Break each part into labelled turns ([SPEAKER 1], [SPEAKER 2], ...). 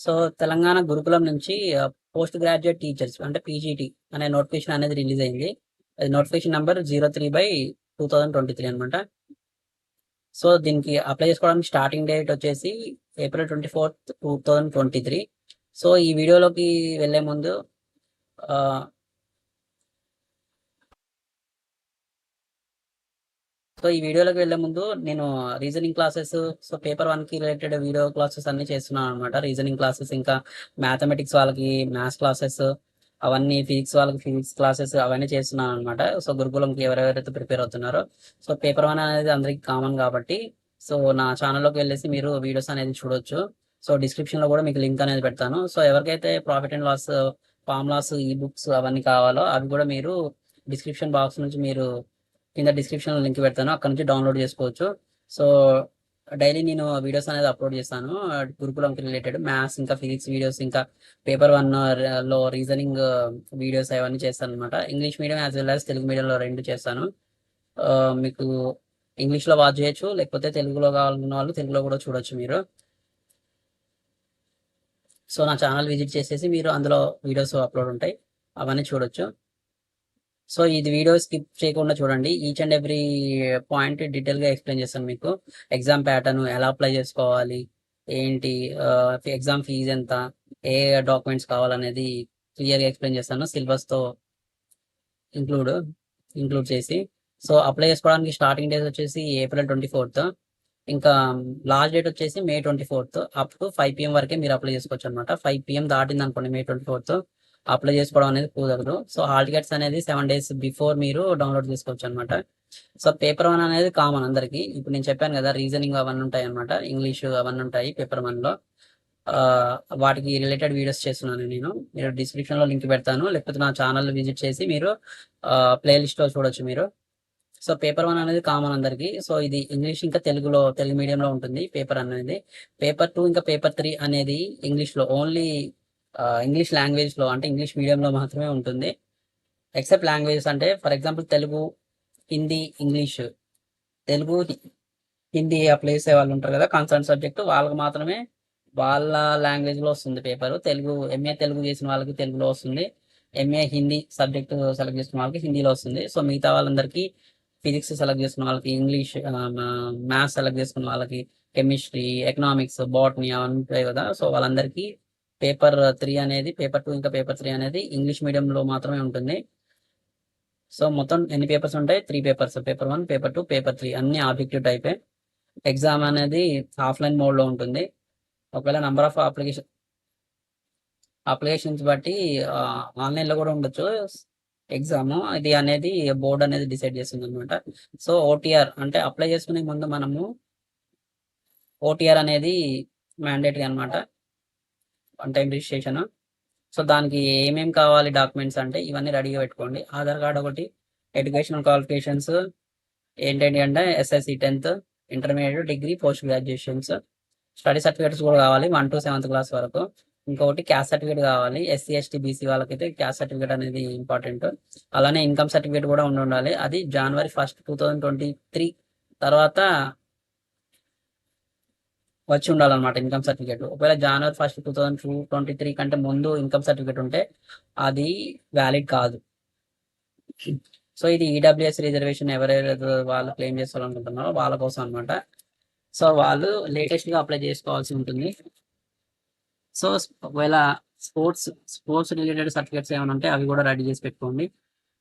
[SPEAKER 1] So Telangana గురుకులం నుంచి post graduate teachers అంటే పీజీటీ అనే నోటిఫికేషన్ అనేది రిలీజ్ అయింది. అది నోటిఫికేషన్ నెంబర్ 03/2023 అనమాట. సో దీనికి అప్లై చేసుకోవడానికి స్టార్టింగ్ డేట్ వచ్చేసి April 24, 2023. సో ఈ వీడియోలోకి వెళ్ళే ముందు ఆ, ఈ వీడియోలోకి వెళ్ళే ముందు నేను రీజనింగ్ క్లాసెస్, సో పేపర్ 1కి రిలేటెడ్ వీడియో క్లాసెస్ అన్ని చేస్తున్నాను అనమాట. రీజనింగ్ క్లాసెస్, ఇంకా మ్యాథమెటిక్స్ వాళ్ళకి మ్యాథ్స్ క్లాసెస్, అవన్నీ ఫిజిక్స్ వాళ్ళకి ఫిజిక్స్ క్లాసెస్ అవన్నీ చేస్తున్నాను అనమాట. సో గురుకులంకి ఎవరెవరైతే ప్రిపేర్ అవుతున్నారో, సో పేపర్ 1 అనేది అందరికి కామన్ కాబట్టి, సో నా ఛానల్లోకి వెళ్ళేసి మీరు వీడియోస్ అనేది చూడొచ్చు. సో డిస్క్రిప్షన్లో కూడా మీకు లింక్ అనేది పెడతాను. సో ఎవరికైతే ప్రాఫిట్ అండ్ లాస్ ఫార్ములాస్, ఈ బుక్స్ అవన్నీ కావాలో అవి కూడా మీరు డిస్క్రిప్షన్ బాక్స్ నుంచి మీరు కింద డిస్క్రిప్షన్ లింక్ పెడతాను, అక్కడ నుంచి డౌన్లోడ్ చేసుకోవచ్చు. సో డైలీ నేను వీడియోస్ అనేది అప్లోడ్ చేస్తాను, గురుకులంకి రిలేటెడ్ మ్యాథ్స్ ఇంకా ఫిజిక్స్ వీడియోస్, ఇంకా పేపర్ 1 లో రీజనింగ్ వీడియోస్ అవన్నీ చేస్తాను అనమాట. English medium as well as Telugu మీడియంలో రెండు చేస్తాను. మీకు ఇంగ్లీష్లో వాచ్ చేయొచ్చు, లేకపోతే తెలుగులో కావాలన్న వాళ్ళు తెలుగులో కూడా చూడొచ్చు మీరు. సో నా ఛానల్ విజిట్ చేసేసి మీరు అందులో వీడియోస్ అప్లోడ్ ఉంటాయి, అవన్నీ చూడొచ్చు. సో ఇది వీడియో స్కిప్ చేయకుండా చూడండి. ఈచ్ అండ్ ఎవ్రీ పాయింట్ డీటెయిల్గా ఎక్స్ప్లెయిన్ చేస్తాను మీకు. ఎగ్జామ్ ప్యాటర్న్ ఎలా అప్లై చేసుకోవాలి, ఏంటి, ఎగ్జామ్ ఫీజు ఎంత, ఏ డాక్యుమెంట్స్ కావాలనేది క్లియర్గా ఎక్స్ప్లెయిన్ చేస్తాను, సిలబస్తో ఇంక్లూడ్ చేసి. సో అప్లై చేసుకోవడానికి స్టార్టింగ్ డేట్ వచ్చేసి April 24, ఇంకా లాస్ట్ డేట్ వచ్చేసి May 24. అప్ టు 5 PM వరకే మీరు అప్లై చేసుకోవచ్చు అనమాట. 5 PM దాటింది అనుకోండి May 24, అప్లై చేసుకోవడం అనేది కుదరదు. సో హాల్ టికెట్స్ అనేది 7 days బిఫోర్ మీరు డౌన్లోడ్ చేసుకోవచ్చు అనమాట. సో పేపర్ 1 అనేది కామన్ అందరికి. ఇప్పుడు నేను చెప్పాను కదా, రీజనింగ్ అవన్నీ ఉంటాయి అనమాట, ఇంగ్లీష్ అవన్నీ ఉంటాయి పేపర్ 1లో. వాటికి రిలేటెడ్ వీడియోస్ చేస్తున్నాను నేను. మీరు డిస్క్రిప్షన్లో లింక్ పెడతాను, లేకపోతే నా ఛానల్ విజిట్ చేసి మీరు ప్లేలిస్ట్లో చూడొచ్చు మీరు. సో పేపర్ 1 అనేది కామన్ అందరికి. సో ఇది ఇంగ్లీష్ ఇంకా తెలుగు మీడియంలో ఉంటుంది పేపర్ అనేది. పేపర్ 2 ఇంకా పేపర్ 3 అనేది ఇంగ్లీష్లో ఓన్లీ, ఇంగ్లీష్ లాంగ్వేజ్లో అంటే ఇంగ్లీష్ మీడియంలో మాత్రమే ఉంటుంది. ఎక్సెప్ట్ లాంగ్వేజెస్ అంటే for example Telugu, Hindi, English. Telugu, Hindi apply చేసే వాళ్ళు ఉంటారు కదా, కన్సర్న్ సబ్జెక్ట్, వాళ్ళకి మాత్రమే వాళ్ళ లాంగ్వేజ్లో వస్తుంది పేపర్. తెలుగు ఎంఏ తెలుగు చేసిన వాళ్ళకి తెలుగులో వస్తుంది, ఎంఏ హిందీ సబ్జెక్ట్ సెలెక్ట్ చేసుకున్న వాళ్ళకి హిందీలో వస్తుంది. సో మిగతా వాళ్ళందరికీ ఫిజిక్స్ సెలెక్ట్ చేసుకున్న వాళ్ళకి ఇంగ్లీష్, మ్యాథ్స్ సెలెక్ట్ చేసుకున్న వాళ్ళకి కెమిస్ట్రీ, ఎకనామిక్స్, బాటనీ అవన్నీ ఉంటాయి కదా. సో వాళ్ళందరికీ పేపర్ 3 అనేది, పేపర్ 2 ఇంకా పేపర్ 3 అనేది ఇంగ్లీష్ మీడియంలో మాత్రమే ఉంటుంది. సో మొత్తం ఎన్ని పేపర్స్ ఉంటాయి? 3 పేపర్స్. పేపర్ 1, పేపర్ 2, పేపర్ 3 అన్ని ఆబ్జెక్టివ్ టైపే. ఎగ్జామ్ అనేది ఆఫ్లైన్ మోడ్లో ఉంటుంది. ఒకవేళ నెంబర్ ఆఫ్ అప్లికేషన్స్ బట్టి ఆన్లైన్లో కూడా ఉండొచ్చు ఎగ్జామ్. ఇది అనేది బోర్డు అనేది డిసైడ్ చేస్తుంది అనమాట. సో ఓటీఆర్ అంటే అప్లై చేసుకునే ముందు మనము ఓటీఆర్ అనేది మ్యాండేటరీ అనమాట, వన్ టైం రిజిస్ట్రేషన్. సో దానికి ఏమేమి కావాలి డాక్యుమెంట్స్ అంటే ఇవన్నీ రెడీగా పెట్టుకోండి. ఆధార్ కార్డ్ ఒకటి, ఎడ్యుకేషనల్ క్వాలిఫికేషన్స్ ఏంటంటే SSC 10th, intermediate, degree, post graduations. Study certificates కూడా కావాలి 1 to 7th క్లాస్ వరకు. ఇంకొకటి క్యాస్ట్ సర్టిఫికేట్ కావాలి. SC, ST, BC వాళ్ళకైతే క్యాస్ట్ సర్టిఫికేట్ అనేది ఇంపార్టెంట్. అలానే ఇన్కమ్ సర్టిఫికేట్ కూడా ఉండాలి. అది January 1, 2023 తర్వాత వచ్చి ఉండాలన్నమాట ఇన్కమ్ సర్టిఫికేట్. ఒకవేళ January 1, 2023 కంటే ముందు ఇన్కమ్ సర్టిఫికేట్ ఉంటే అది వ్యాలిడ్ కాదు. సో ఇది ఈడబ్ల్యూఎస్ రిజర్వేషన్ ఎవరైతే వాళ్ళు క్లెయిమ్ చేసుకోవాలనుకుంటున్నారో వాళ్ళ కోసం అనమాట. సో వాళ్ళు లేటెస్ట్గా అప్లై చేసుకోవాల్సి ఉంటుంది. సో ఒకవేళ స్పోర్ట్స్ రిలేటెడ్ సర్టిఫికేట్స్ ఏమైనా ఉంటే అవి కూడా రెడీ చేసి పెట్టుకోండి.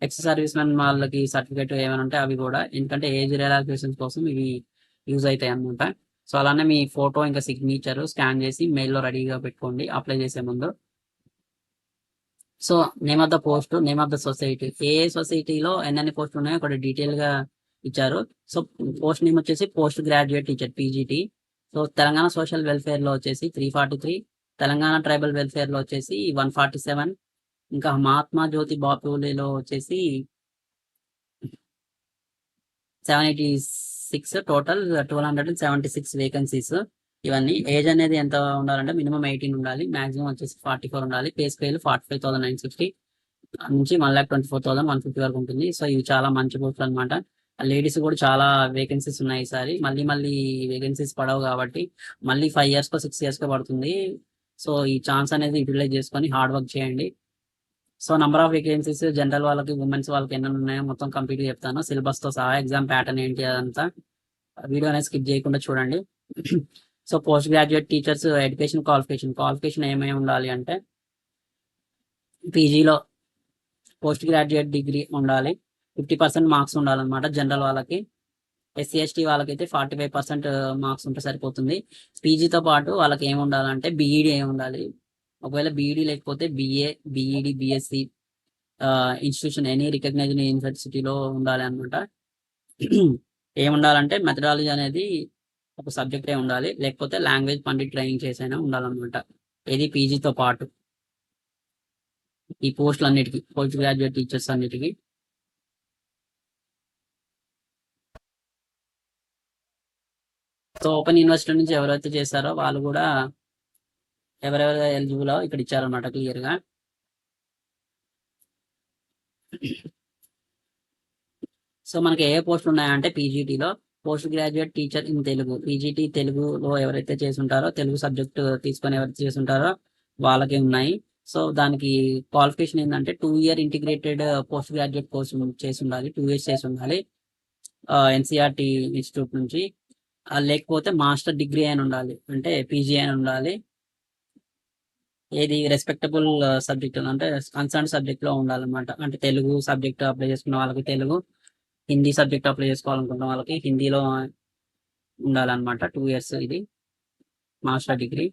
[SPEAKER 1] ఎక్స్ సర్వీస్ మెన్ వాళ్ళకి సర్టిఫికేట్ ఏమైనా ఉంటే అవి కూడా, ఎందుకంటే ఏజ్ రిలాక్సేషన్ కోసం ఇవి యూజ్ అవుతాయి అనమాట. సో అలానే మీ ఫోటో ఇంకా సిగ్నేచర్ స్కాన్ చేసి మెయిల్లో రెడీగా పెట్టుకోండి అప్లై చేసే ముందు. So name of the post, name of the society, ఏ సొసైటీలో ఎన్ని పోస్టులు ఉన్నాయో అక్కడ డీటెయిల్గా ఇచ్చారు. సో పోస్ట్ నేమ్ వచ్చేసి post graduate teacher PGT. So Telangana social వెల్ఫేర్లో వచ్చేసి 343, తెలంగాణ ట్రైబల్ వెల్ఫేర్లో వచ్చేసి 147, ఇంకా మహాత్మా జ్యోతి బాపులేలో వచ్చేసి 786, టోటల్ 1276 వేకెన్సీస్. ఇవన్నీ ఏజ్ అనేది ఎంత ఉండాలంటే మినిమం 18 ఉండాలి, మాక్సిమం వచ్చేసి 44 ఉండాలి. పే స్కేల్ 45,960 నుంచి 1,24,150 వరకు ఉంటుంది. సో ఇవి చాలా మంచి పోస్టులు అనమాట. లేడీస్ కూడా చాలా వేకెన్సీస్ ఉన్నాయి ఈసారి. మళ్ళీ వేకెన్సీస్ పడవు కాబట్టి మళ్ళీ 5 years 6 years పడుతుంది సో ఈ ఛాన్స్ అనేది యూటిలైజ్ చేసుకొని హార్డ్ వర్క్ చేయండి. So number of vacancies general వాళ్ళకి, ఉమెన్స్ వాళ్ళకి ఎన్ని ఉన్నాయో మొత్తం కంప్లీట్ చెప్తాను, సిలబస్తో సహా, ఎగ్జామ్ ప్యాటర్న్ ఏంటి అదంతా. వీడియో అనేది స్కిప్ చేయకుండా చూడండి. So post graduate teachers education qualification ఏమేమి ఉండాలి అంటే, పీజీలో పోస్ట్ గ్రాడ్యుయేట్ డిగ్రీ ఉండాలి, 50% మార్క్స్ ఉండాలన్నమాట జనరల్ వాళ్ళకి. SC/ST వాళ్ళకైతే 45% మార్క్స్ ఉంటే సరిపోతుంది. పీజీతో పాటు వాళ్ళకి ఏమి ఉండాలంటే బీఈడి ఏమి ఉండాలి, ఒకవేళ బీఈడి లేకపోతే B Ed, BSc institution, any recognised యూనివర్సిటీలో ఉండాలి అనమాట. ఏముండాలంటే మెథడాలజీ అనేది ఒక సబ్జెక్టే ఉండాలి, లేకపోతే లాంగ్వేజ్ పండిట్ ట్రైనింగ్ చేసైనా ఉండాలన్నమాట. ఇది పీజీతో పాటు ఈ పోస్టులు అన్నిటికీ, పోస్ట్ గ్రాడ్యుయేట్ టీచర్స్ అన్నిటికీ. సో ఓపెన్ యూనివర్సిటీ నుంచి ఎవరైతే చేస్తారో వాళ్ళు కూడా ఎవరెవరు ఎలిజిబుల్ ఇక్కడ ఇచ్చారనమాట క్లియర్గా. సో మనకి ఏ పోస్టులు ఉన్నాయంటే, పీజీటీలో post graduate teacher in Telugu, PGT తెలుగులో ఎవరైతే చేసుంటారో, తెలుగు సబ్జెక్ట్ తీసుకొని ఎవరైతే చేసుంటారో వాళ్ళకి ఉన్నాయి. సో దానికి క్వాలిఫికేషన్ ఏంటంటే 2 year integrated post graduate course చేసి ఉండాలి, 2 years చేసి ఉండాలి NCERT ఇన్స్టిట్యూట్ నుంచి. లేకపోతే మాస్టర్ డిగ్రీ అయిన ఉండాలి, అంటే పీజీ అయిన ఉండాలి. ఏది రెస్పెక్టబుల్ సబ్జెక్ట్ అంటే కన్సర్న్ సబ్జెక్ట్ లో ఉండాలన్నమాట. అంటే తెలుగు సబ్జెక్ట్ అప్లై చేసుకున్న వాళ్ళకి తెలుగు, హిందీ సబ్జెక్ట్ అప్లై చేసుకోవాలనుకున్న వాళ్ళకి హిందీలో ఉండాలన్నమాట. 2 years ఇది మాస్టర్ డిగ్రీ.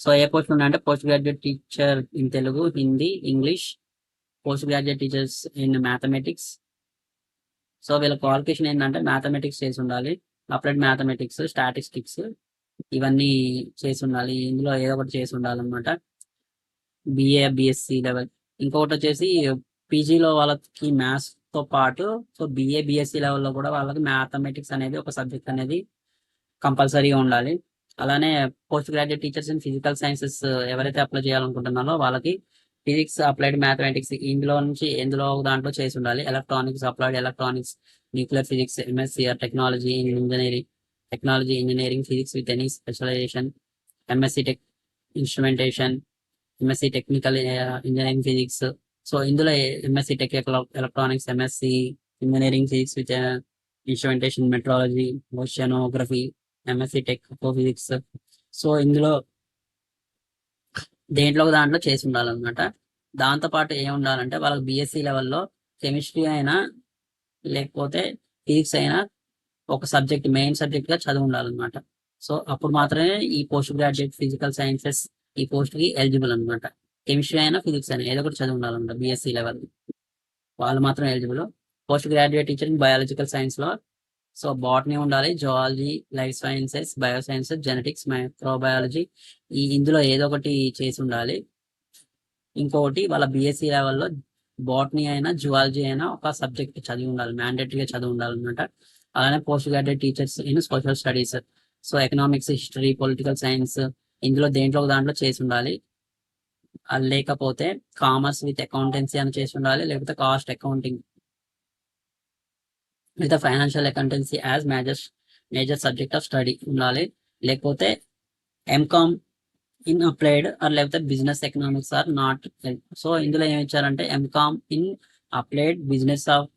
[SPEAKER 1] సో ఏ పోస్ట్ ఉన్నాయంటే post graduate teacher in Telugu, Hindi, English, post graduate teachers in mathematics. So వీళ్ళ క్వాలిఫికేషన్ ఏంటంటే మ్యాథమెటిక్స్ చేసి ఉండాలి, అప్లైడ్ మ్యాథమెటిక్స్, స్టాటిస్టిక్స్ ఇవన్నీ చేసి ఉండాలి. ఇందులో ఏదో ఒకటి చేసి ఉండాలన్నమాట. BA, BSc level. ఇంకొకటి వచ్చేసి పీజీలో వాళ్ళకి మ్యాథ్స్ తో పాటు, సో BA, BSc లెవెల్లో కూడా వాళ్ళకి మ్యాథమెటిక్స్ అనేది ఒక సబ్జెక్ట్ అనేది కంపల్సరీగా ఉండాలి. అలానే post graduate teachers in physical sciences ఎవరైతే అప్లై చేయాలనుకుంటున్నారో వాళ్ళకి ఫిజిక్స్, అప్లైడ్ మ్యాథమెటిక్స్ ఇందులో నుంచి ఎందులో దాంట్లో చేసి ఉండాలి. Electronics, applied electronics, nuclear physics, MSc technology engineering physics with any specialization, MSc instrumentation, MSc technical engineering physics. So ఇందులో MSc electronics, MSc engineering physics with instrumentation, metrology, oceanography, MSc physics. So ఇందులో దాంట్లో చేసి ఉండాలన్నమాట. దాంతోపాటు ఏమి ఉండాలంటే వాళ్ళకి BSc లెవెల్లో కెమిస్ట్రీ అయినా లేకపోతే ఫిజిక్స్ అయినా ఒక సబ్జెక్ట్, మెయిన్ సబ్జెక్ట్ గా చదివి ఉండాలన్నమాట. సో అప్పుడు మాత్రమే ఈ పోస్ట్ గ్రాడ్యుయేట్ ఫిజికల్ సైన్సెస్ ఈ పోస్ట్ కి ఎలిజిబుల్ అనమాట. కెమిస్ట్రీ అయినా ఫిజిక్స్ అయినా ఏదో ఒకటి చదివి ఉండాలన్నమాట. BSc లెవెల్ వాళ్ళు మాత్రం eligible. Post graduate teacher in biological science లో, సో బాటనీ ఉండాలి, zoology, life sciences, biosciences, genetics, microbiology ఇందులో ఏదో ఒకటి చేసి ఉండాలి. ఇంకొకటి వాళ్ళ BSc లెవెల్లో బాటనీ అయినా జువాలజీ అయినా ఒక సబ్జెక్ట్ చదివి ఉండాలి, మ్యాండేటరీగా చదివి ఉండాలన్నమాట. అలానే post graduate teachers in social studies, so economics, history, political science ఇందులో దాంట్లో చేసి ఉండాలి. లేకపోతే కామర్స్ విత్ అకౌంటెన్సీ అని చేసి ఉండాలి, లేకపోతే cost accounting with financial accountancy as major subject of study ఉండాలి. లేకపోతే MCOM ఇన్ అప్లైడ్ లేకపోతే business economics or not. So ఇందులో ఏమి ఇచ్చారంటే MCOM in applied business of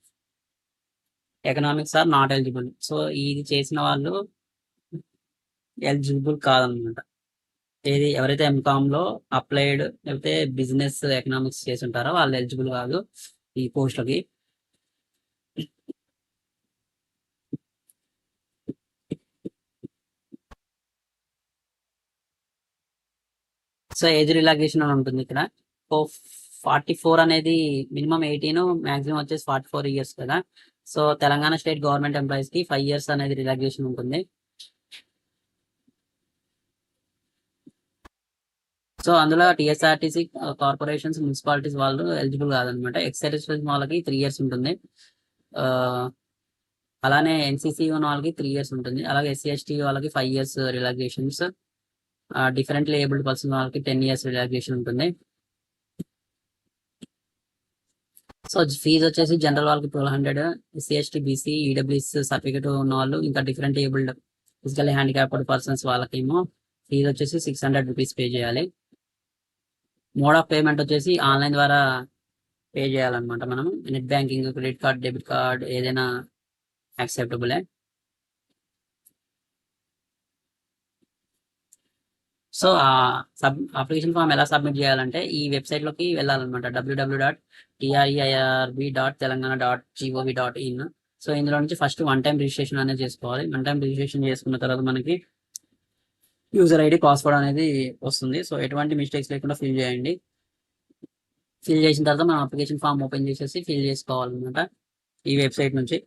[SPEAKER 1] economics or not eligible. So ఇది చేసిన వాళ్ళు ఎలిజిబుల్ కాదనమాట. ఎవరైతే MCOM లో అప్లైడ్ లేకపోతే బిజినెస్ ఎకనామిక్స్ చేసి ఉంటారో వాళ్ళు ఎలిజిబుల్ కాదు ఈ పోస్టులకి. సో ఏజ్ రిలాక్సేషన్ అని ఉంటుంది ఇక్కడ. 44 అనేది మినిమం 18, మాక్సిమం వచ్చేసి 44 years కదా. So Telangana state government employees కి 5 years అనేది రిలాక్సేషన్ ఉంటుంది. సో అందులో TSRTC కార్పొరేషన్స్, మున్సిపాలిటీస్ వాళ్ళు ఎలిజిబుల్ కాదనమాట. ఎక్సైజ్ వాళ్ళకి 3 years ఉంటుంది. అలానే NCC ఉన్న వాళ్ళకి 3 years ఉంటుంది. అలాగే SC/ST వాళ్ళకి 5 years relaxations. Differently abled person వాళ్ళకి 10 years రిలాక్సేషన్ ఉంటుంది. సో ఫీజు వచ్చేసి జనరల్ వాళ్ళకి 1200, SC/ST, BC, EWS సర్టిఫికేట్ ఉన్న వాళ్ళు, ఇంకా different abled physical handicapped persons వాళ్ళకేమో ఫీజు వచ్చేసి 600 రూపీస్ పే చేయాలి. మోడ్ ఆఫ్ పేమెంట్ వచ్చేసి ఆన్లైన్ ద్వారా పే చేయాలన్నమాట. మనం net banking, credit card, debit card ఏదైనా యాక్సెప్టబులే. సో అప్లికేషన్ ఫామ్ ఎలా సబ్మిట్ చేయాలంటే ఈ వెబ్సైట్లోకి వెళ్ళాలన్నమాట. www.treirb.telangana.gov.in. సో ఇందులో నుంచి ఫస్ట్ వన్ టైం రిజిస్ట్రేషన్ అనేది చేసుకోవాలి. వన్ టైం రిజిస్ట్రేషన్ చేసుకున్న తర్వాత మనకి యూజర్ ఐడి, పాస్వర్డ్ అనేది వస్తుంది. సో ఎటువంటి మిస్టేక్స్ లేకుండా ఫిల్ చేయండి. ఫిల్ చేసిన తర్వాత మనం అప్లికేషన్ ఫామ్ ఓపెన్ చేసేసి ఫిల్ చేసుకోవాలన్నమాట ఈ వెబ్సైట్ నుంచి.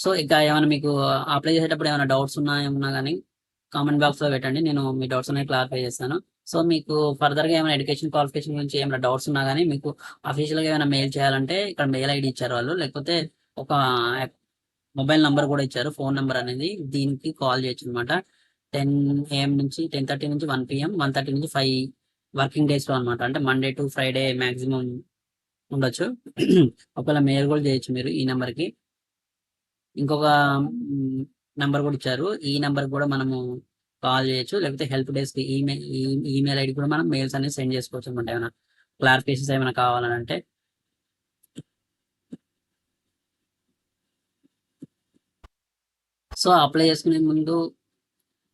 [SPEAKER 1] సో ఇంకా ఏమైనా మీకు అప్లై చేసేటప్పుడు ఏమైనా డౌట్స్ ఏమన్నా కానీ కామెంట్ బాక్స్లో పెట్టండి. నేను మీ డౌట్స్ అనేవి క్లారిఫై చేస్తాను. సో మీకు ఫర్దర్గా ఏమైనా ఎడ్యుకేషన్ క్వాలిఫికేషన్ గురించి ఏమైనా డౌట్స్ ఉన్నా కానీ మీకు అఫీషియల్గా ఏమైనా మెయిల్ చేయాలంటే ఇక్కడ మెయిల్ ఐడి ఇచ్చారు వాళ్ళు, లేకపోతే ఒక మొబైల్ నెంబర్ కూడా ఇచ్చారు, ఫోన్ నెంబర్ అనేది. దీనికి కాల్ చేయొచ్చు అనమాట. 10 AM నుంచి 10:30 నుంచి 1 PM, 1:30 నుంచి 5 వర్కింగ్ డేస్లో అనమాట. అంటే మండే టు ఫ్రైడే మ్యాక్సిమం ఉండొచ్చు. ఒకవేళ మెయిల్ కూడా చేయొచ్చు మీరు ఈ నెంబర్కి. ఇంకొక నెంబర్ కూడా ఇచ్చారు, ఈ నెంబర్ కూడా మనము కాల్ చేయొచ్చు, లేకపోతే హెల్ప్ డెస్క్ ఈమెయిల్ ఐడి కూడా మనం మెయిల్స్ అనేది సెండ్ చేసుకోవచ్చు అనమాట. ఏమైనా క్లారిఫికేషన్స్ ఏమైనా కావాలంటే. సో అప్లై చేసుకునే ముందు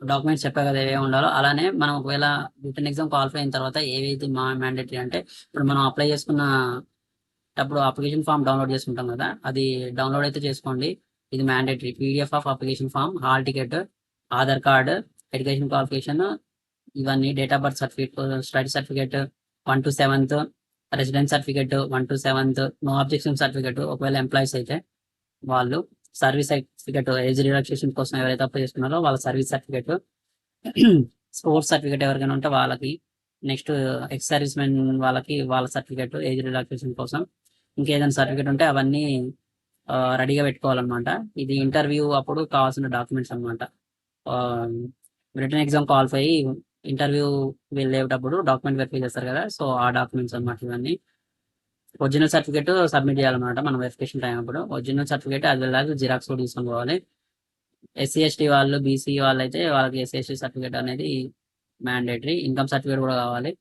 [SPEAKER 1] డాక్యుమెంట్స్ చెప్పా కదా ఏవే ఉండాలో, అలానే మనం ఒకవేళ రిటర్న్ ఎగ్జామ్ క్వాలిఫై అయిన తర్వాత ఏవైతే మ్యాండేటరీ అంటే ఇప్పుడు మనం అప్లై చేసుకున్నప్పుడు అప్లికేషన్ ఫామ్ డౌన్లోడ్ చేసుకుంటాం కదా, అది డౌన్లోడ్ అయితే చేసుకోండి. ఇది mandatory. PDF of application form, hall ticket, Aadhaar card, education qualification, ఇవన్నీ, date of birth certificate, study certificate 1 to 7th, residence certificate 1 to 7th, no objection certificate ఒకవేళ ఎంప్లాయీస్ అయితే వాళ్ళు, సర్వీస్ సర్టిఫికేట్, ఏజ్ రిలాక్సేషన్ కోసం ఎవరైతే apply చేసుకున్నారో వాళ్ళ service certificate, sports certificate ఎవరికైనా ఉంటే వాళ్ళకి, నెక్స్ట్ ఎక్స్ సర్వీస్ మెన్ వాళ్ళకి వాళ్ళ సర్టిఫికేట్ ఏజ్ రిలాక్సేషన్ కోసం, ఇంకేదైనా సర్టిఫికేట్ ఉంటే అవన్నీ రెడీగా పెట్టుకోవాలన్నమాట. ఇది ఇంటర్వ్యూ అప్పుడు కావాల్సిన డాక్యుమెంట్స్ అనమాట. రిటర్న్ ఎగ్జామ్ క్వాలిఫై ఇంటర్వ్యూ వెళ్ళేటప్పుడు డాక్యుమెంట్ వెరిఫై చేస్తారు కదా, సో ఆ డాక్యుమెంట్స్ అనమాట ఇవన్నీ. ఒరిజినల్ సర్టిఫికేట్ సబ్మిట్ చేయాలన్నమాట మనం వెరిఫికేషన్ టైం అప్పుడు. ఒరిజినల్ సర్టిఫికేట్ అది వెళ్ళాక జిరాక్స్ కూడా తీసుకొని పోవాలి. SC/ST వాళ్ళు, BC వాళ్ళు అయితే వాళ్ళకి SC/ST సర్టిఫికేట్ అనేది మ్యాండేటరీ. ఇన్కమ్ సర్టిఫికేట్ కూడా కావాలి.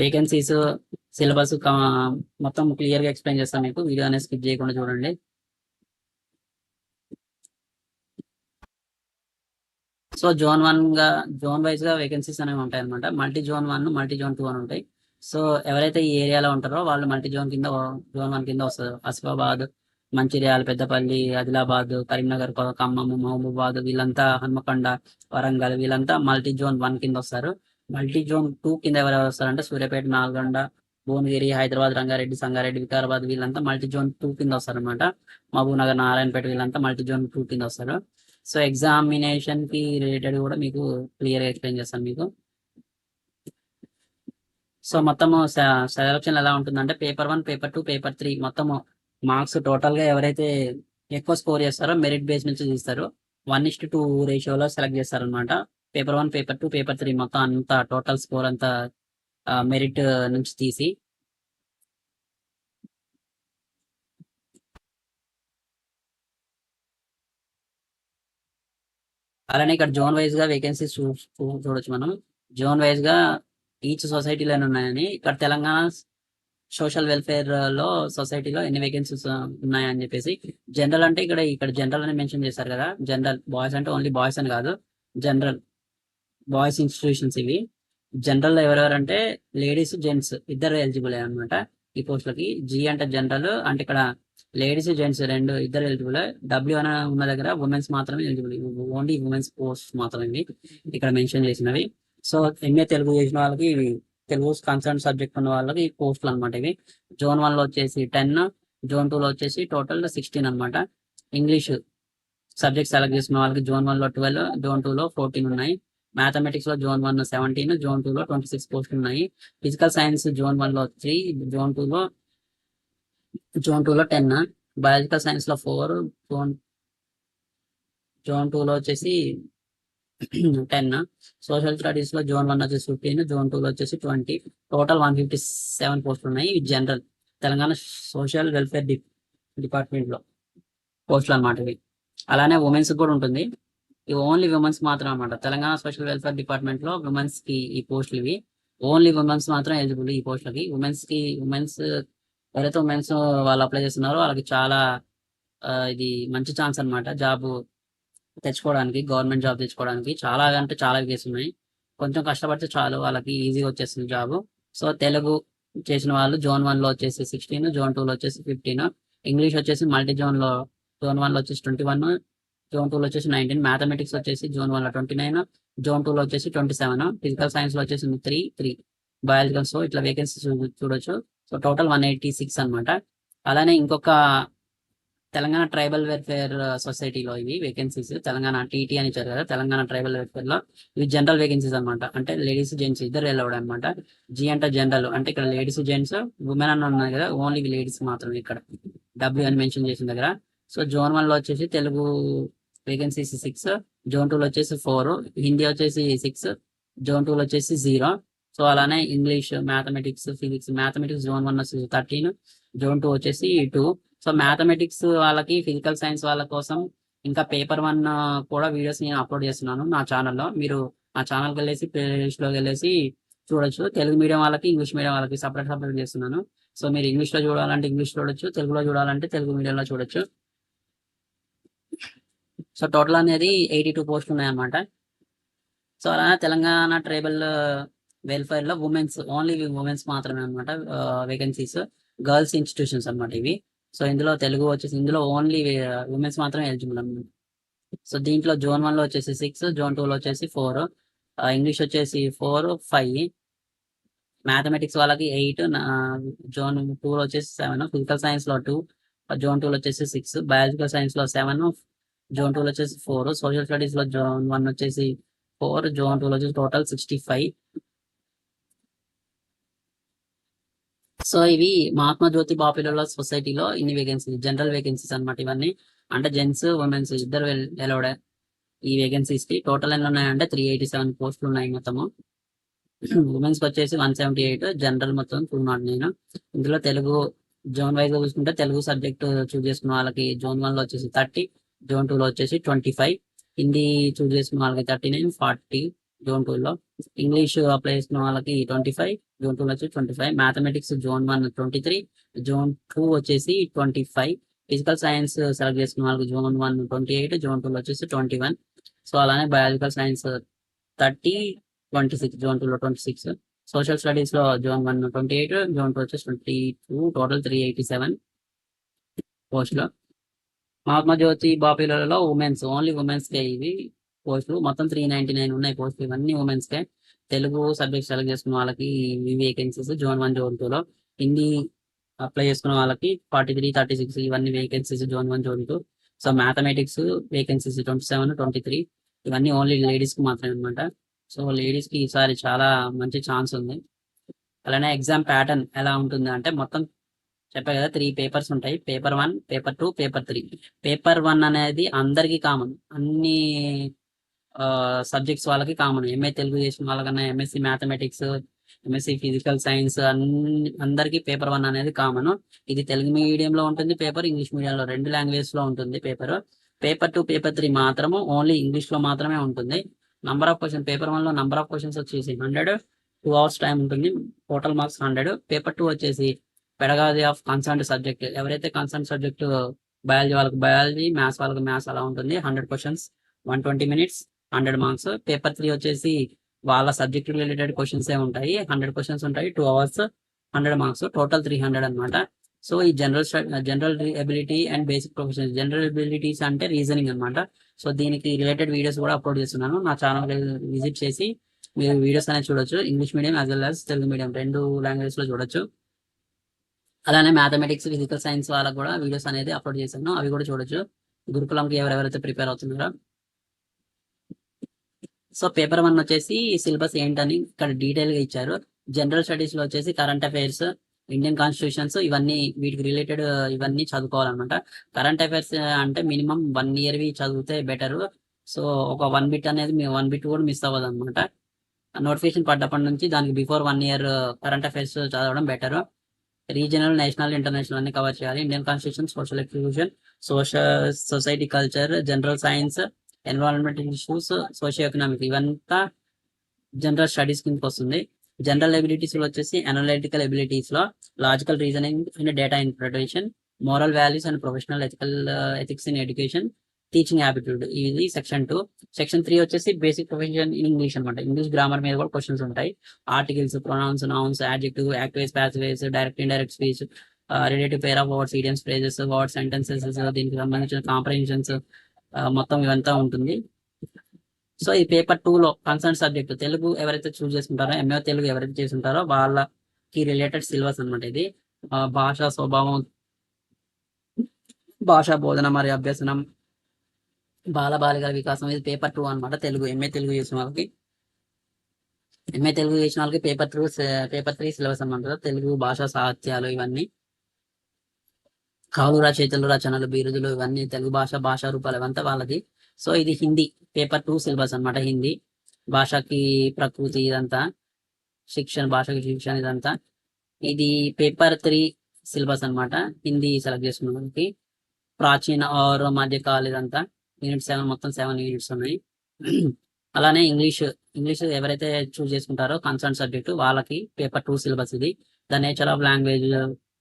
[SPEAKER 1] వేకెన్సీస్, సిలబస్ మొత్తం క్లియర్గా ఎక్స్ప్లెయిన్ చేస్తాను మీకు. వీడియో అనేది స్కిప్ చేయకుండా చూడండి. సో జోన్ వైజ్ గా వేకెన్సీస్ అనేవి ఉంటాయి అనమాట. మల్టీ జోన్ 1, మల్టీ జోన్ 2 అని ఉంటాయి. సో ఎవరైతే ఈ ఏరియాలో ఉంటారో వాళ్ళు మల్టీ జోన్ జోన్ 1 కింద వస్తారు. ఆసిఫాబాద్, మంచిర్యాల, పెద్దపల్లి, ఆదిలాబాద్, కరీంనగర్, ఖమ్మం, మహబూబాద్, వీళ్ళంతా హన్మకొండ, వరంగల్, వీళ్ళంతా మల్టీ జోన్ 1 కింద వస్తారు. మల్టీ జోన్ 2 కింద ఎవరెవరు వస్తారంటే సూర్యాపేట, నల్గొండ, భువనగిరి, హైదరాబాద్, రంగారెడ్డి, సంగారెడ్డి, వికారాబాద్, వీళ్ళంతా మల్టీ జోన్ 2 కింద వస్తారనమాట. మహబూబ్ నగర్, నారాయణపేట, వీళ్ళంతా మల్టీ జోన్ 2 కింద వస్తారు. సో ఎగ్జామినేషన్ కి రిలేటెడ్ కూడా మీకు క్లియర్ గా ఎక్స్ప్లెయిన్ చేస్తాను మీకు. సో మొత్తము సెలక్షన్ ఎలా ఉంటుందంటే పేపర్ 1, పేపర్ 2, పేపర్ 3 మొత్తము మార్క్స్ టోటల్ గా ఎవరైతే ఎక్కువ స్కోర్ చేస్తారో మెరిట్ బేస్ నుంచి తీస్తారు. 1:2 రేషియోలో సెలెక్ట్ చేస్తారనమాట. పేపర్ 1, పేపర్ 2, పేపర్ 3 మొత్తం అంతా టోటల్ స్కోర్ అంతా మెరిట్ నుంచి తీసి. అలానే ఇక్కడ జోన్ వైజ్ గా వేకెన్సీస్ చూడొచ్చు మనం. జోన్ వైజ్ గా ఈచ్ సొసైటీలోనే ఉన్నాయని, ఇక్కడ తెలంగాణ సోషల్ వెల్ఫేర్ లో సొసైటీలో ఎన్ని వేకెన్సీస్ ఉన్నాయని చెప్పేసి. జనరల్ అంటే ఇక్కడ జనరల్ అని మెన్షన్ చేశారు కదా. జనరల్ బాయ్స్ అంటే ఓన్లీ బాయ్స్ అని కాదు, జనరల్ బాయ్స్ ఇన్స్టిట్యూషన్స్ ఇవి. జనరల్ లో ఎవరెవరంటే లేడీస్, జెంట్స్ ఇద్దరు ఎలిజిబుల్ అనమాట ఈ పోస్టులకి. G అంటే జనరల్, అంటే ఇక్కడ లేడీస్, జెంట్స్ ఇద్దరు ఎలిజిబుల్. W అని ఉన్న దగ్గర ఉమెన్స్ మాత్రమే ఎలిజిబుల్, ఓన్లీ ఉమెన్స్ పోస్ట్ మాత్రమే ఇక్కడ మెన్షన్ చేసినవి. సో MA తెలుగు చేసిన వాళ్ళకి ఇవి, తెలుగు కన్సర్న్ సబ్జెక్ట్ ఉన్న వాళ్ళకి ఈ పోస్టులు అనమాట ఇవి. జోన్ 1 లో వచ్చేసి 10, జోన్ 2 లో వచ్చేసి టోటల్ 16 అనమాట. ఇంగ్లీష్ సబ్జెక్ట్ సెలెక్ట్ చేసుకున్న వాళ్ళకి జోన్ 1 లో 12, జోన్ 2 లో 14 ఉన్నాయి. మ్యాథమెటిక్స్ లో జోన్ 1 17, జోన్ 2 లో 26 పోస్టులు ఉన్నాయి. ఫిజికల్ సైన్స్ జోన్ 1 లో 3, జోన్ 2 లో 10, బయాలజికల్ సైన్స్ లో 4, జోన్ 2 లో వచ్చేసి 10, సోషల్ స్టడీస్ లో జోన్ 1 వచ్చేసి 15, జోన్ 2 లో వచ్చేసి 20, టోటల్ 157 పోస్టులు ఉన్నాయి. ఇవి జనరల్. తెలంగాణ సోషల్ వెల్ఫేర్ డిపార్ట్మెంట్లో పోస్టులు అనమాట ఇవి. అలానే ఉమెన్స్ కూడా ఉంటుంది. ఇవి ఓన్లీ ఉమెన్స్ మాత్రం అనమాట. తెలంగాణ సోషల్ వెల్ఫేర్ డిపార్ట్మెంట్లో ఉమెన్స్కి ఈ పోస్టులు ఇవి. ఓన్లీ ఉమెన్స్ మాత్రం ఎలిజిబుల్ ఈ పోస్టులకి. ఉమెన్స్ ఎవరైతే ఉమెన్స్ వాళ్ళు అప్లై చేస్తున్నారో వాళ్ళకి చాలా ఇది మంచి ఛాన్స్ అనమాట జాబ్ తెచ్చుకోవడానికి, గవర్నమెంట్ జాబ్ తెచ్చుకోవడానికి. చాలా అంటే చాలా కేసులు ఉన్నాయి. కొంచెం కష్టపడితే చాలు వాళ్ళకి ఈజీగా వచ్చేస్తుంది జాబ్. సో తెలుగు చేసిన వాళ్ళు జోన్ 1లో వచ్చేసి 16, జోన్ 2లో వచ్చేసి 15, ఇంగ్లీష్ వచ్చేసి మల్టీ జోన్లో జోన్ 1లో వచ్చేసి 21, జోన్ 2లో వచ్చేసి 19, మ్యాథమెటిక్స్ వచ్చేసి జోన్ 1లో 29, జోన్ 2లో వచ్చేసి 27, ఫిజికల్ సైన్స్లో వచ్చేసి 3, బయాలజికల్. సో ఇట్లా వేకెన్సీస్ చూడొచ్చు. సో టోటల్ 186 అనమాట. అలానే ఇంకొక తెలంగాణ ట్రైబల్ వెల్ఫేర్ సొసైటీలో ఇవి వేకెన్సీస్. తెలంగాణ టీటీ అని ఇచ్చారు కదా, తెలంగాణ ట్రైబల్ వెల్ఫేర్ లో ఇవి జనరల్ వేకెన్సీస్ అనమాట. అంటే లేడీస్ జెంట్స్ ఇద్దరు వెళ్ళవడం అనమాట. జీ అంటే జనరల్, అంటే ఇక్కడ లేడీస్ జెంట్స్ ఉమెన్ అని ఉన్నాయి కదా, ఓన్లీ లేడీస్ మాత్రమే ఇక్కడ డబ్ల్యూ అని మెన్షన్ చేసిన దగ్గర. సో జోన్ 1లో వచ్చేసి తెలుగు వేకెన్సీస్ 6, జోన్ 2లో వచ్చేసి 4, హిందీ వచ్చేసి 6, జోన్ 2లో వచ్చేసి 0. సో అలానే English, mathematics, physics. Mathematics zone 1 వచ్చేసి 13, జోన్ 2 వచ్చేసి 2. సో మ్యాథమెటిక్స్ వాళ్ళకి, ఫిజికల్ సైన్స్ వాళ్ళ కోసం ఇంకా పేపర్ 1 కూడా వీడియోస్ నేను అప్లోడ్ చేస్తున్నాను నా ఛానల్లో. మీరు నా ఛానల్కి వెళ్ళేసి ప్లేలిస్ట్లోకి వెళ్ళేసి చూడొచ్చు. తెలుగు మీడియం వాళ్ళకి, ఇంగ్లీష్ మీడియం వాళ్ళకి సపరేట్ చేస్తున్నాను. సో మీరు ఇంగ్లీష్లో చూడాలంటే ఇంగ్లీష్ చూడొచ్చు, తెలుగులో చూడాలంటే తెలుగు మీడియంలో చూడొచ్చు. సో టోటల్ అనేది 82 పోస్టులు ఉన్నాయన్నమాట. సో అలానే తెలంగాణ ట్రైబల్ వెల్ఫేర్లో ఉమెన్స్, ఓన్లీ ఉమెన్స్ మాత్రమే అనమాట వేకెన్సీస్. గర్ల్స్ ఇన్స్టిట్యూషన్స్ అనమాట ఇవి. సో ఇందులో తెలుగు వచ్చేసి ఇందులో ఓన్లీ ఉమెన్స్ మాత్రం ఎలిజిబుల్ అనమాట. సో దీంట్లో జోన్ 1లో వచ్చేసి 6, జోన్ 2లో వచ్చేసి 4, ఇంగ్లీష్ వచ్చేసి 4, 5, మ్యాథమెటిక్స్ వాళ్ళకి 8, జోన్ 2లో వచ్చేసి 7, ఫిజికల్ సైన్స్లో 2, జోన్ 2లో వచ్చేసి 6, బయాలజికల్ సైన్స్లో 7, జోన్ 2లో వచ్చేసి 4, సోషల్ స్టడీస్లో జోన్ 1 వచ్చేసి 4, జోన్ 2లో వచ్చేసి టోటల్ 65. సో ఇవి మహాత్మా జ్యోతి బాపులర్ సొసైటీలో ఇన్ని వేకెన్సీస్, జనరల్ వేకెన్సీస్ అనమాట ఇవన్నీ. అంటే జెంట్స్ ఉమెన్స్ ఇద్దరు వెళ్ళవడే ఈ వేకెన్సీస్ కి. టోటల్ ఎన్ని ఉన్నాయంటే 387 పోస్టులు ఉన్నాయి మొత్తము. ఉమెన్స్ కి వచ్చేసి 178, జనరల్ మొత్తం 209. ఇందులో తెలుగు జోన్ వైజ్ గా చూసుకుంటే తెలుగు సబ్జెక్ట్ చూస్ చేసుకున్న వాళ్ళకి జోన్ 1లో వచ్చేసి 30, జోన్ 2లో వచ్చేసి 25, హిందీ చూస్ చేసుకున్న వాళ్ళకి 39, 40 జోన్ 2లో, ఇంగ్లీష్ అప్లై చేసుకున్న వాళ్ళకి 25, జోన్ 2లో వచ్చి 25, మ్యాథమెటిక్స్ జోన్ 1 23, జోన్ 2 వచ్చేసి 25, ఫిజికల్ సైన్స్ సెలెక్ట్ చేసుకున్న వాళ్ళకి జోన్ 1 28, జోన్ 2లో వచ్చేసి 21. సో అలానే బయాలజికల్ సైన్స్ 30, 26, జోన్ 2లో 26, సోషల్ స్టడీస్ లో జోన్ 1 28, జోన్ 2 వచ్చేసి 22, టోటల్ 387 పోస్టులు. మహాత్మా జ్యోతి బాపులర్లో ఉమెన్స్, ఓన్లీ ఉమెన్స్ కే ఇవి పోస్టులు. మొత్తం 399 ఉన్నాయి పోస్టులు, ఇవన్నీ ఉమెన్స్ కే. తెలుగు సబ్జెక్ట్ సెలెక్ట్ చేసుకున్న వాళ్ళకి ఈ వేకెన్సీస్ జోన్ 1, జోన్ 2లో. హిందీ అప్లై చేసుకున్న వాళ్ళకి 43, 36 ఇవన్నీ vacancies zone 1, zone 2. So mathematics vacancies 27, 23 ఇవన్నీ ఓన్లీ లేడీస్ కి మాత్రమే అనమాట. సో లేడీస్ కి ఈసారి చాలా మంచి ఛాన్స్ ఉంది. అలానే ఎగ్జామ్ ప్యాటర్న్ ఎలా ఉంటుంది అంటే, మొత్తం చెప్పా కదా 3 పేపర్స్ ఉంటాయి. Paper 1, paper 2, paper 3. పేపర్ 1 అనేది అందరికీ కామన్, అన్ని సబ్జెక్ట్స్ వాళ్ళకి కామన్. ఎంఏ తెలుగు చేసిన వాళ్ళకన్నా, MSc mathematics, MSc physical science అందరికీ పేపర్ 1 అనేది కామన్. ఇది తెలుగు మీడియంలో ఉంటుంది పేపర్, ఇంగ్లీష్ మీడియంలో 2 లాంగ్వేజెస్ లో ఉంటుంది పేపర్. పేపర్ 2, పేపర్ 3 మాత్రము ఓన్లీ ఇంగ్లీష్ లో మాత్రమే ఉంటుంది. నంబర్ ఆఫ్ క్వశ్చన్, పేపర్ 1 లో నంబర్ ఆఫ్ క్వశ్చన్స్ వచ్చేసి 100, 2 hours టైం ఉంటుంది, టోటల్ మార్క్స్ 100. పేపర్ 2 వచ్చేసి పెడగాజీ ఆఫ్ కన్సర్న్ సబ్జెక్ట్, ఎవరైతే కన్సర్న్ సబ్జెక్ట్ బయాలజీ వాళ్ళకి బయాలజీ, మ్యాథ్స్ వాళ్ళకి మ్యాథ్స్ అలా ఉంటుంది. 100 క్వశ్చన్స్, 120 minutes, 100 marks. పేపర్ 3 వచ్చేసి వాళ్ళ సబ్జెక్ట్ రిలేటెడ్ క్వశ్చన్స్ ఏ ఉంటాయి, 100 క్వశ్చన్స్ ఉంటాయి, 2 hours, 100 marks, టోటల్ 300 అనమాట. సో ఈ general ability and basic professions, general abilities అంటే రీజనింగ్ అనమాట. సో దీనికి రిలేటెడ్ వీడియోస్ కూడా అప్లోడ్ చేస్తున్నాను. నా ఛానల్ విజిట్ చేసి మీరు వీడియోస్ అనేది చూడొచ్చు. English medium as well as Telugu medium 2 languages లో చూడొచ్చు. అలానే మ్యాథమెటిక్స్, ఫిజికల్ సైన్స్ వాళ్ళకి కూడా వీడియోస్ అనేది అప్లోడ్ చేశాను, అవి కూడా చూడొచ్చు. గురుకులంకి ఎవరెవరైతే ప్రిపేర్ అవుతున్నారో. సో పేపర్ 1 వచ్చేసి సిలబస్ ఏంటని ఇక్కడ డీటెయిల్ గా ఇచ్చారు. జనరల్ స్టడీస్ లో వచ్చేసి కరెంట్ అఫైర్స్, ఇండియన్ కాన్స్టిట్యూషన్స్, ఇవన్నీ వీటికి రిలేటెడ్ ఇవన్నీ చదువుకోవాలన్నమాట. కరెంట్ అఫైర్స్ అంటే మినిమం 1 year చదివితే బెటర్. సో ఒక 1 bit అనేది 1 bit కూడా మిస్ అవ్వదు అనమాట. నోటిఫికేషన్ పడ్డప్పటి నుంచి దానికి బిఫోర్ 1 year కరెంట్ అఫైర్స్ చదవడం బెటర్. రీజనల్, నేషనల్, ఇంటర్నేషనల్ అన్ని కవర్ చేయాలి. Indian constitution, social exclusion, society culture, general science, environmental issues, socio economic ఇవంతా జనరల్ స్టడీస్ కిందకి వస్తుంది. జనరల్ ఎబిలిటీస్ లో వచ్చేసి అనలిటికల్ ఎబిలిటీస్ లో logical reasoning and data interpretation, moral values and professional ethics in education, teaching aptitude, ఇది సెక్షన్ 2. Section 3 వచ్చేసి basic profession in English అనమాట. ఇంగ్లీష్ గ్రామర్ మీద కూడా క్వశ్చన్స్ ఉంటాయి. Articles, pronouns, nouns, adjective, actives, passives, direct indirect speech, relative pair of words, idioms, phrases, word sentences, దీనికి సంబంధించిన comprehensions మొత్తం ఇవంతా ఉంటుంది. సో ఈ పేపర్ 2 లో కన్సర్న్ సబ్జెక్ట్ తెలుగు ఎవరైతే చూస్ చేసుకుంటారో, ఎంఏ తెలుగు ఎవరైతే చేసుకుంటారో వాళ్ళకి రిలేటెడ్ సిలబస్ అనమాట ఇది. భాషా స్వభావం, భాషా బోధన మరియు అభ్యసనం, బాలబాలికల వికాసం, ఇది పేపర్ 2 అనమాట. తెలుగు ఎంఏ తెలుగు చేసిన వాళ్ళకి, పేపర్ 3 సిలబస్ అనమాట. తెలుగు భాషా సాహిత్యాలు ఇవన్నీ, కవులు రచయితలు, రచనలు, బిరుదులు ఇవన్నీ తెలుగు భాషా రూపాలు ఇవంతా వాళ్ళకి. సో ఇది హిందీ పేపర్ 2 సిలబస్ అనమాట. హిందీ భాషకి ప్రకృతి ఇదంతా, భాషకి శిక్షణ ఇదంతా. ఇది పేపర్ 3 సిలబస్ అనమాట. హిందీ సెలెక్ట్ చేసుకున్న వాళ్ళకి. ప్రాచీన ఆర్ మధ్యకాల ఇదంతా యూనిట్ 7, మొత్తం 7 యూనిట్స్ ఉన్నాయి. అలానే ఇంగ్లీష్ ఎవరైతే చూస్ చేసుకుంటారో కన్సర్న్ సబ్జెక్ట్ వాళ్ళకి పేపర్ 2 సిలబస్ ఇది. The nature of language,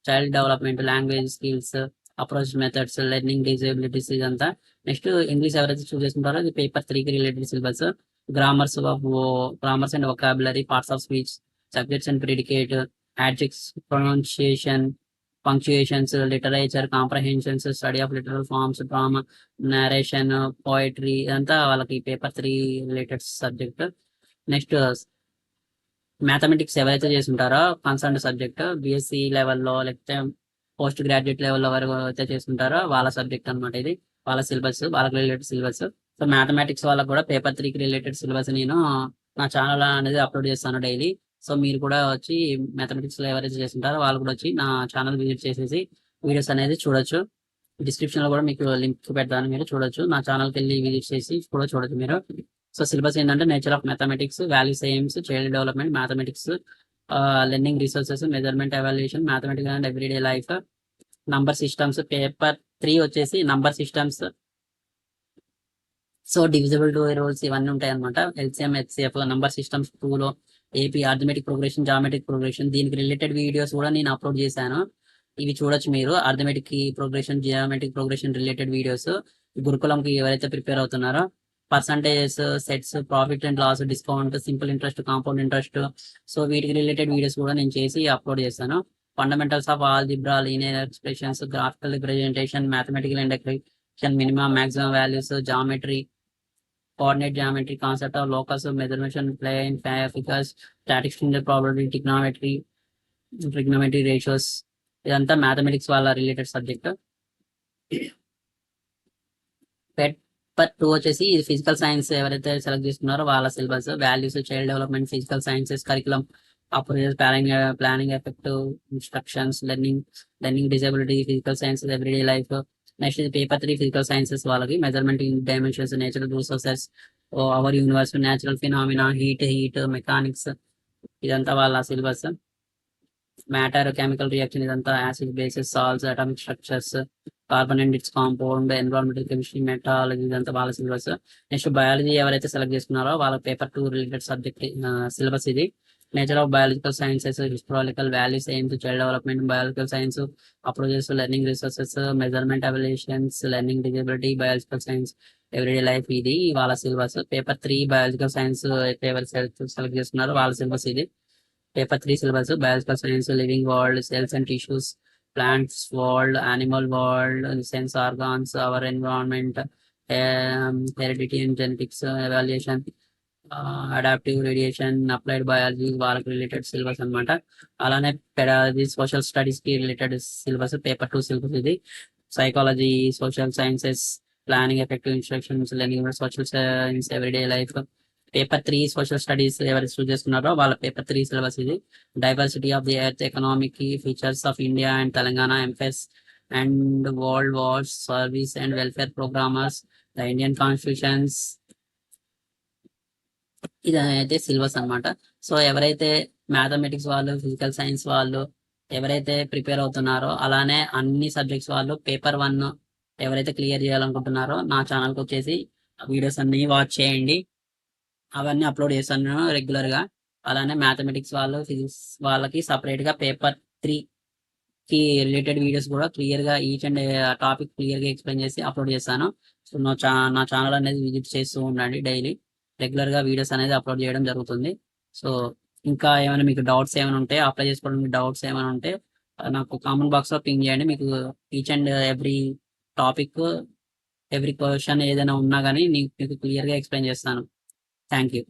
[SPEAKER 1] child development, language skills, approach methods, learning disabilities ఇదంతా. నెక్స్ట్ ఇంగ్లీష్ ఎవరైతే చూస్ చేసుకుంటారో ఇది పేపర్ 3కి related syllabus. Grammars and vocabulary, parts of speech, subjects and predicate, adjuncts, pronunciation, punctuations, literature, comprehensions, study of literal forms, drama, narration, poetry ఇదంతా వాళ్ళకి paper 3 related subject. Next mathematics ఎవరైతే చేసుకుంటారో concern subject BSc లెవెల్లో లేకపోతే post graduate లెవెల్లో వరకు అయితే చేసుకుంటారో వాళ్ళ సబ్జెక్ట్ అనమాట. ఇది వాళ్ళ సిలబస్, వాళ్ళకి రిలేటెడ్ సిలబస్. సో మ్యాథమెటిక్స్ వాళ్ళకి కూడా పేపర్ 3కి రిలేటెడ్ సిలబస్ నేను నా ఛానల్ అనేది అప్లోడ్ చేస్తాను డైలీ. సో మీరు కూడా వచ్చి మ్యాథమెటిక్స్ లో ఎవరైతే చేస్తుంటారో వాళ్ళు కూడా వచ్చి నా ఛానల్ విజిట్ చేసేసి వీడియోస్ అనేది చూడొచ్చు. డిస్క్రిప్షన్ లో కూడా మీకు లింక్ పెడతాను, మీరు చూడొచ్చు. నా ఛానల్కి వెళ్ళి విజిట్ చేసి కూడా చూడొచ్చు మీరు. సో సిలబస్ ఏంటంటే nature of mathematics, values, aims, child development, mathematics, learning resources, measurement, evaluation, mathematics and everyday life, number systems. Paper 3 వచ్చేసి number systems. So divisible to rules ఇవన్నీ ఉంటాయి అనమాట. ఎల్సిఎం, హెచ్సిఎఫ్, నంబర్ సిస్టమ్స్ 2లో AP, arithmetic progression, geometric progression, దీనికి related videos కూడా నేను upload చేశాను. ఇవి చూడొచ్చు మీరు. Arithmetic progression, geometric progression related videos గురుకులంకి ఎవరైతే ప్రిపేర్ అవుతున్నారో, percentages, sets, profit and loss, discount, simple interest, compound interest, so వీటికి రిలేటెడ్ వీడియోస్ కూడా నేను చేసి అప్లోడ్ చేస్తాను. Fundamentals of algebra, linear expressions, graphical representation, mathematical integration, minimum maximum values, geometry, coordinate geometry, concept of locus, measurement, plane, figures, statistics, probability, trigonometry ratios, ఇదంతా mathematics వాళ్ళ related subject. Paper 2 వచ్చేసి ఇది physical science ఎవరైతే select చేసుకున్నారో వాళ్ళ syllabus. Values, child development, physical sciences, curriculum, approaches, planning, effective instructions, learning disability, physical sciences, everyday life. Next ఇది paper 3 physical sciences వాళ్ళకి. Measurement in dimensions, natural resources, our universe, natural phenomena, heat, mechanics ఇదంతా వాళ్ళ syllabus. Matter, chemical reaction ఇదంతా, acid, bases, salts, atomic structures, carbon and it's compound, environmental chemistry, మెటాలజీ ఇదంతా వాళ్ళ syllabus. Next biology ఎవరైతే select చేసుకున్నారో వాళ్ళ paper 2 related subject syllabus ఇది. Nature of biological sciences, historical values, aims, child development, biological science, approaches, learning resources, measurement, evaluations, learning disability, biological science, everyday life, ఇది వాళ్ళ syllabus. Paper 3 biological science అయితే ఎవరు select చేస్తున్నారో వాళ్ళ syllabus ఇది. Paper 3 syllabus biological science, living world, cells and tissues, plants world, animal world, sense organs, hour environment, heredity and genetics, evaluation, adaptive radiation, applied biology వాళ్ళకి related syllabus అనమాట. అలానే pedology, social studies కి related syllabus paper 2 syllabus ఇది. Psychology, social sciences, planning, effective instructions, learning, social science, everyday life. Paper 3 social studies ఎవరు చూస్ చేసుకున్నారో వాళ్ళ paper 3 syllabus ఇది. Diversity of the earth, economic features of India and Telangana, ఎంఫెస్ and world wars, service and welfare programmers, the Indian constitutions, ఇది అయితే syllabus అనమాట. So ఎవరైతే mathematics వాళ్ళు, ఫిజికల్ సైన్స్ వాళ్ళు, ఎవరైతే ప్రిపేర్ అవుతున్నారో అలానే అన్ని సబ్జెక్ట్స్ వాళ్ళు పేపర్ 1 ఎవరైతే క్లియర్ చేయాలనుకుంటున్నారో నా ఛానల్కి వచ్చేసి వీడియోస్ అన్ని వాచ్ చేయండి. అవన్నీ అప్లోడ్ చేస్తాను రెగ్యులర్ గా. అలానే మ్యాథమెటిక్స్ వాళ్ళు, ఫిజిక్స్ వాళ్ళకి సపరేట్ గా పేపర్ 3 కి రిలేటెడ్ వీడియోస్ కూడా క్లియర్ గా ఈచ్ అండ్ టాపిక్ క్లియర్ గా ఎక్స్ప్లెయిన్ చేసి అప్లోడ్ చేస్తాను. సో నా ఛానల్ అనేది విజిట్ చేస్తూ ఉండండి. డైలీ రెగ్యులర్ గా వీడియోస్ అనేది అప్లోడ్ చేయడం జరుగుతుంది. సో ఇంకా ఏమైనా మీకు డౌట్స్ ఏమైనా ఉంటే, అప్లై చేసుకోవడానికి డౌట్స్ ఏమైనా ఉంటే నాకు కామెంట్ బాక్స్ లో పింగ్ చేయండి. మీకు each and every topic, every question ఏదైనా ఉన్నా కానీ మీకు క్లియర్ గా ఎక్స్ప్లెయిన్ చేస్తాను. Thank you.